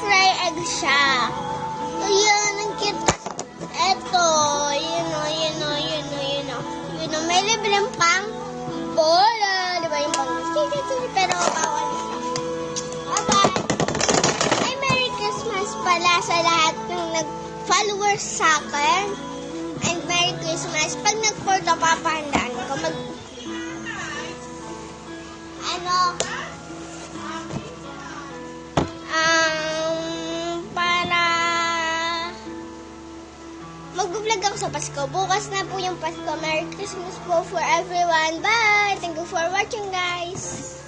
fry egg siya. Ayan, ang cute. Eto, yun o. May libreng pang bola. Diba yung pang pero bawal. Bye-bye. Ay, Merry Christmas pala sa lahat ng nag-followers sa akin. And Merry Christmas. Pag nag-4 papahandaan ko, mag-vlog ako sa Pasko. Bukas na po yung Pasko. Merry Christmas po for everyone. Bye! Thank you for watching, guys.